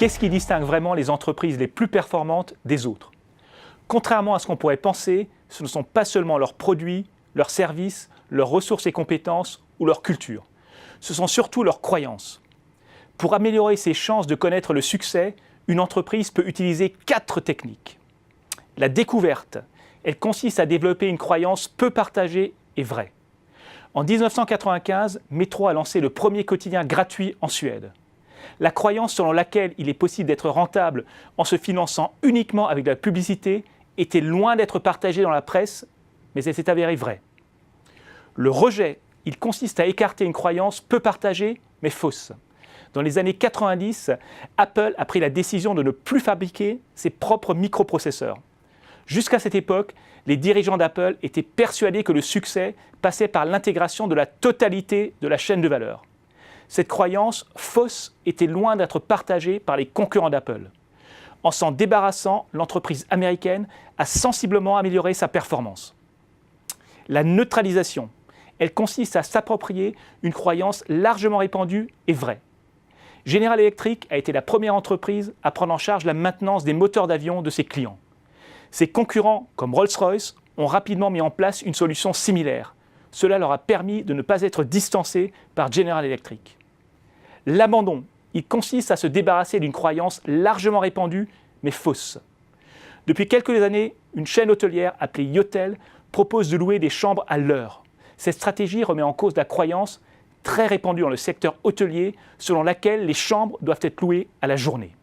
Qu'est-ce qui distingue vraiment les entreprises les plus performantes des autres? Contrairement à ce qu'on pourrait penser, ce ne sont pas seulement leurs produits, leurs services, leurs ressources et compétences ou leur culture. Ce sont surtout leurs croyances. Pour améliorer ses chances de connaître le succès, une entreprise peut utiliser 4 techniques. La découverte, elle consiste à développer une croyance peu partagée et vraie. En 1995, Metro a lancé le premier quotidien gratuit en Suède. La croyance selon laquelle il est possible d'être rentable en se finançant uniquement avec de la publicité était loin d'être partagée dans la presse, mais elle s'est avérée vraie. Le rejet, il consiste à écarter une croyance peu partagée, mais fausse. Dans les années 90, Apple a pris la décision de ne plus fabriquer ses propres microprocesseurs. Jusqu'à cette époque, les dirigeants d'Apple étaient persuadés que le succès passait par l'intégration de la totalité de la chaîne de valeur. Cette croyance fausse était loin d'être partagée par les concurrents d'Apple. En s'en débarrassant, l'entreprise américaine a sensiblement amélioré sa performance. La neutralisation, elle consiste à s'approprier une croyance largement répandue et vraie. General Electric a été la première entreprise à prendre en charge la maintenance des moteurs d'avion de ses clients. Ses concurrents, comme Rolls-Royce, ont rapidement mis en place une solution similaire. Cela leur a permis de ne pas être distancés par General Electric. L'abandon, il consiste à se débarrasser d'une croyance largement répandue, mais fausse. Depuis quelques années, une chaîne hôtelière appelée Yotel propose de louer des chambres à l'heure. Cette stratégie remet en cause la croyance très répandue dans le secteur hôtelier selon laquelle les chambres doivent être louées à la journée.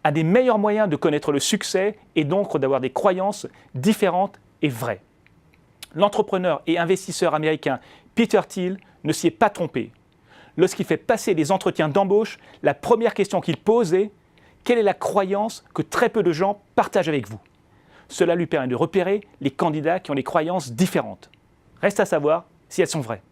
Un des meilleurs moyens de connaître le succès est donc d'avoir des croyances différentes et vraies. L'entrepreneur et investisseur américain Peter Thiel ne s'y est pas trompé. Lorsqu'il fait passer des entretiens d'embauche, la première question qu'il pose est « Quelle est la croyance que très peu de gens partagent avec vous ?» Cela lui permet de repérer les candidats qui ont des croyances différentes. Reste à savoir si elles sont vraies.